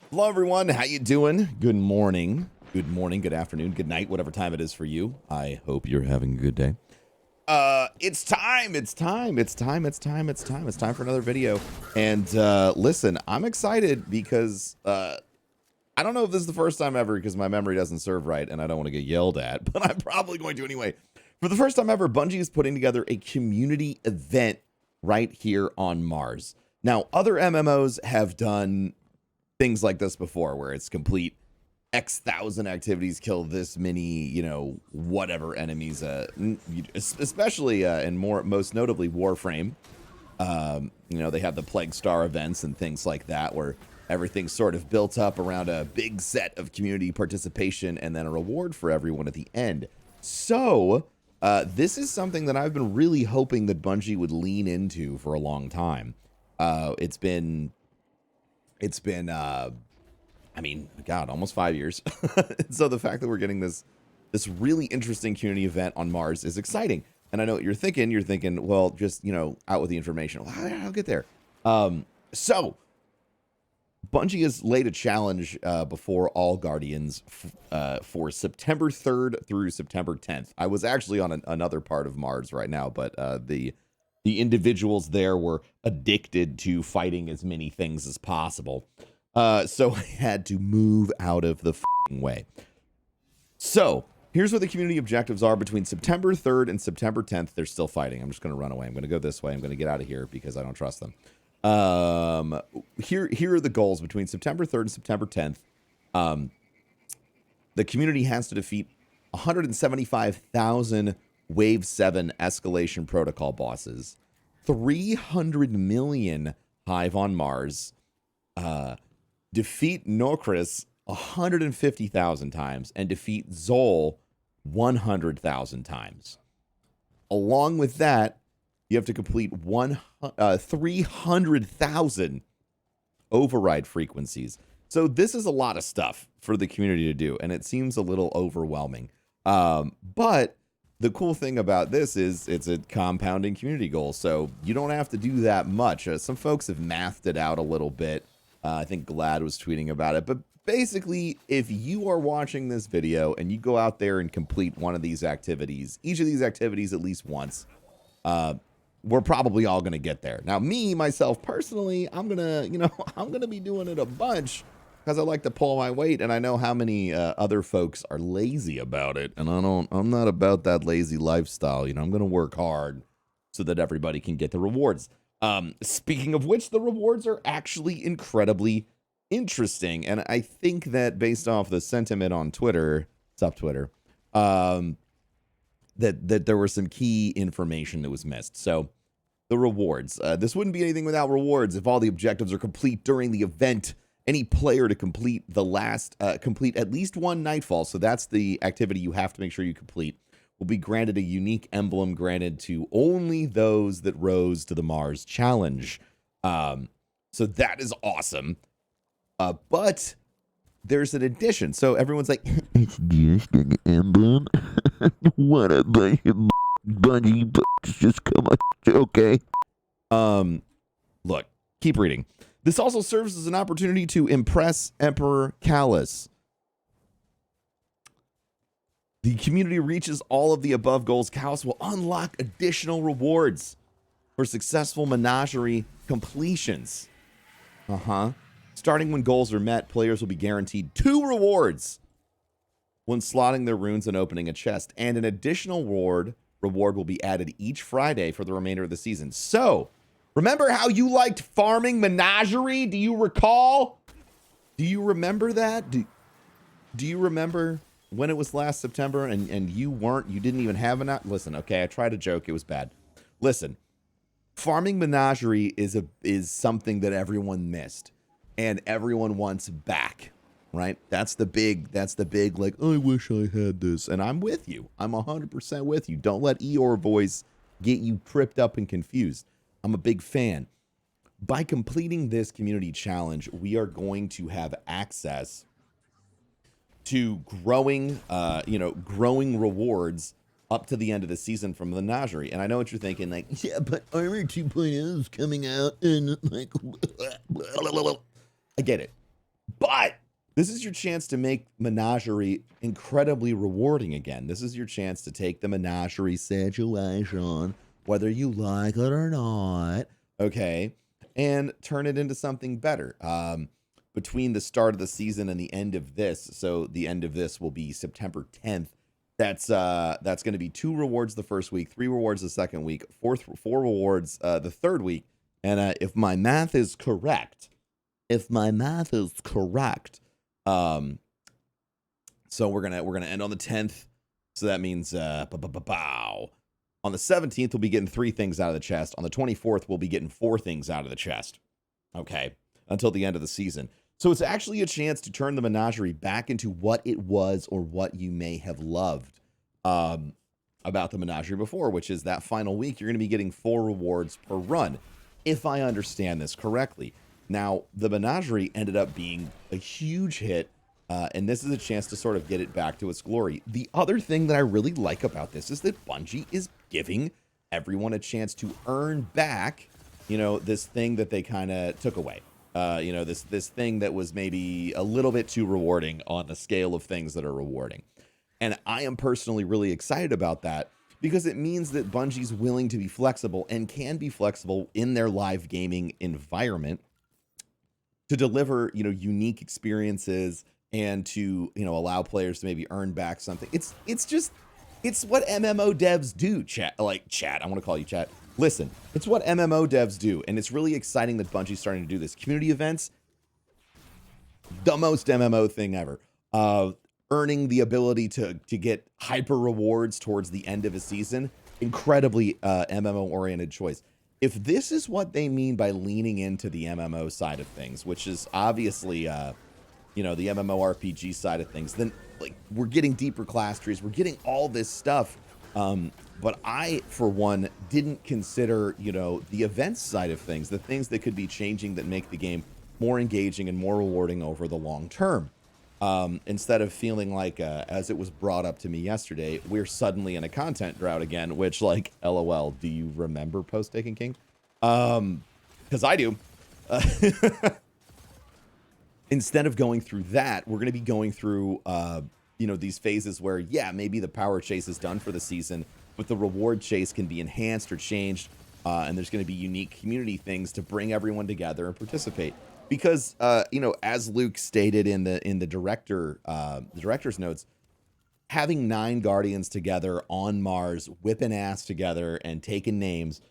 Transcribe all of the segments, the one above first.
Hello, everyone. How you doing? Good morning. Good morning, good afternoon, good night, whatever time it is for you. I hope you're having a good day. It's time. It's time for another video. And listen, I'm excited because I don't know if this is the first time ever because my memory doesn't serve right and I don't want to get yelled at, but I'm probably going to anyway. For the first time ever, Bungie is putting together a community event right here on Mars. Now, other MMOs have done things like this before where it's complete X thousand activities, kill this many, whatever enemies, especially and most notably Warframe. They have the Plague Star events and things like that where everything's sort of built up around a big set of community participation and then a reward for everyone at the end. So this is something that I've been really hoping that Bungie would lean into for a long time. It's been almost 5 years. So the fact that we're getting this really interesting community event on Mars is exciting. And I know what you're thinking. You're thinking, well, just, out with the information. Well, I'll get there. So Bungie has laid a challenge before all Guardians for September 3rd through September 10th. I was actually on another part of Mars right now, but the individuals there were addicted to fighting as many things as possible. So I had to move out of the way. So here's what the community objectives are between September 3rd and September 10th. They're still fighting. I'm just going to run away. I'm going to go this way. I'm going to get out of here because I don't trust them. Here are the goals between September 3rd and September 10th. The community has to defeat 175,000 Wave 7 escalation protocol bosses, 300 million Hive on Mars, defeat Nokris 150,000 times, and defeat Zol 100,000 times. Along with that, you have to complete 300,000 override frequencies. So this is a lot of stuff for the community to do, and it seems a little overwhelming. But the cool thing about this is it's a compounding community goal, so you don't have to do that much. Some folks have mathed it out a little bit. I think Glad was tweeting about it. But basically, if you are watching this video and you go out there and complete one of these activities, each of these activities at least once, we're probably all going to get there. Now, myself, personally, I'm going to be doing it a bunch because I like to pull my weight, and I know how many other folks are lazy about it, and I'm not about that lazy lifestyle. I'm going to work hard so that everybody can get the rewards. Speaking of which, the rewards are actually incredibly interesting, and I think that based off the sentiment on Twitter, that there was some key information that was missed. So the rewards. This wouldn't be anything without rewards if all the objectives are complete during the event. Any player to complete complete at least one Nightfall, so that's the activity you have to make sure you complete, will be granted a unique emblem granted to only those that rose to the Mars challenge. So that is awesome. But there's an addition. So everyone's like, it's just an emblem. What a bunch of Bungie bucks. Just come on, okay? Look, keep reading. This also serves as an opportunity to impress Emperor Callus. The community reaches all of the above goals. Callus will unlock additional rewards for successful Menagerie completions. Starting when goals are met, players will be guaranteed 2 rewards when slotting their runes and opening a chest, and an additional reward will be added each Friday for the remainder of the season. So, remember how you liked farming Menagerie? Do you recall? Do you remember that? Do you remember when it was last September and you didn't even have an... Listen, okay, I tried to joke. It was bad. Listen, farming Menagerie is something that everyone missed and everyone wants back, right? That's the big, like, I wish I had this. And I'm with you. I'm 100% with you. Don't let Eeyore voice get you tripped up and confused. I'm a big fan. By completing this community challenge, we are going to have access to growing rewards up to the end of the season from the Menagerie. And I know what you're thinking, like, yeah, but Armor 2.0 is coming out, and like, I get it. But this is your chance to make Menagerie incredibly rewarding again. This is your chance to take the Menagerie situation, whether you like it or not, okay, and turn it into something better. Between the start of the season and the end of this, so the end of this will be September 10th. That's going to be 2 rewards the first week, 3 rewards the second week, 4 rewards the third week. And if my math is correct, so we're gonna end on the 10th. So that means on the 17th we'll be getting 3 things out of the chest. On the 24th we'll be getting 4 things out of the chest. Okay, until the end of the season. So it's actually a chance to turn the Menagerie back into what it was, or what you may have loved about the Menagerie before, which is that final week you're going to be getting 4 rewards per run, if I understand this correctly. Now, the Menagerie ended up being a huge hit, and this is a chance to sort of get it back to its glory. The other thing that I really like about this is that Bungie is giving everyone a chance to earn back, this thing that they kind of took away. This thing that was maybe a little bit too rewarding on the scale of things that are rewarding. And I am personally really excited about that, because it means that Bungie's willing to be flexible, and can be flexible in their live gaming environment, to deliver, unique experiences, and to, allow players to maybe earn back something. It's what MMO devs do, chat. I want to call you chat. Listen, it's what MMO devs do, and it's really exciting that Bungie's starting to do this. Community events, the most MMO thing ever. Earning the ability to get hyper rewards towards the end of a season, incredibly MMO-oriented choice. If this is what they mean by leaning into the MMO side of things, which is obviously, the MMORPG side of things, then we're getting deeper class trees, we're getting all this stuff. But I, for one, didn't consider, the events side of things, the things that could be changing that make the game more engaging and more rewarding over the long term. Instead of feeling like, as it was brought up to me yesterday, we're suddenly in a content drought again, which, LOL, do you remember post-Taken King? Because I do. Instead of going through that, we're going to be going through, these phases where, yeah, maybe the power chase is done for the season, but the reward chase can be enhanced or changed, and there's going to be unique community things to bring everyone together and participate. Because, as Luke stated in the director's notes, having 9 Guardians together on Mars, whipping ass together and taking names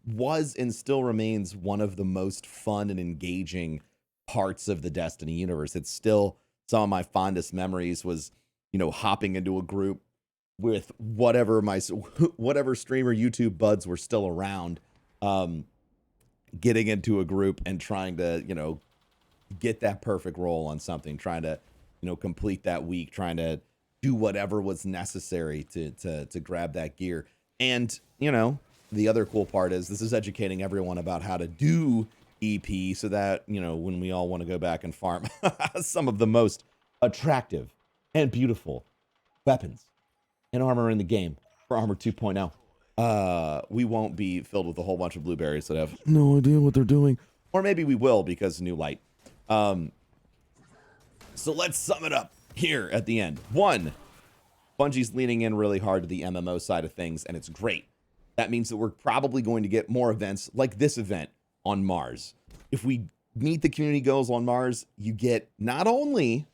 was and still remains one of the most fun and engaging parts of the Destiny universe. It's still some of my fondest memories was, hopping into a group with whatever streamer YouTube buds were still around, getting into a group and trying to, get that perfect roll on something, trying to, complete that week, trying to do whatever was necessary to grab that gear. And, the other cool part is this is educating everyone about how to do EP so that, when we all want to go back and farm some of the most attractive and beautiful weapons and armor in the game for Armor 2.0, we won't be filled with a whole bunch of blueberries that have no idea what they're doing. Or maybe we will, because new light. So let's sum it up here at the end. 1, Bungie's leaning in really hard to the MMO side of things, and it's great. That means that we're probably going to get more events like this event on Mars. If we meet the community goals on Mars, you get not only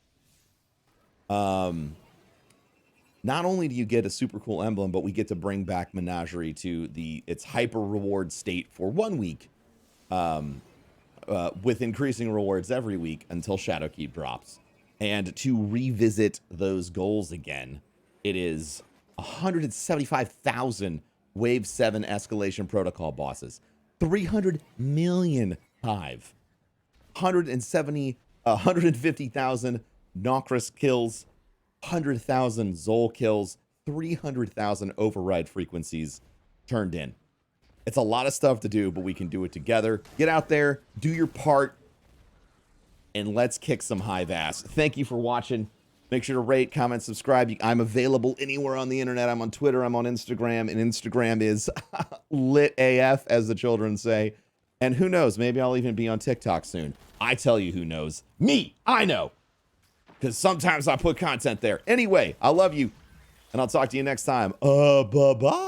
do you get a super cool emblem, but we get to bring back Menagerie to its hyper reward state for 1 week, with increasing rewards every week until Shadowkeep drops. And to revisit those goals again, it is 175,000 Wave 7 Escalation Protocol bosses, 300 million Hive, 150,000 Nokris kills, 100,000 Zol kills, 300,000 override frequencies turned in. It's a lot of stuff to do, but we can do it together. Get out there, do your part, and let's kick some Hive ass. Thank you for watching. Make sure to rate, comment, subscribe. I'm available anywhere on the internet. I'm on Twitter, I'm on Instagram, and Instagram is lit AF, as the children say. And who knows, maybe I'll even be on TikTok soon. I tell you who knows. Me, I know. Because sometimes I put content there. Anyway, I love you. And I'll talk to you next time. Bye-bye.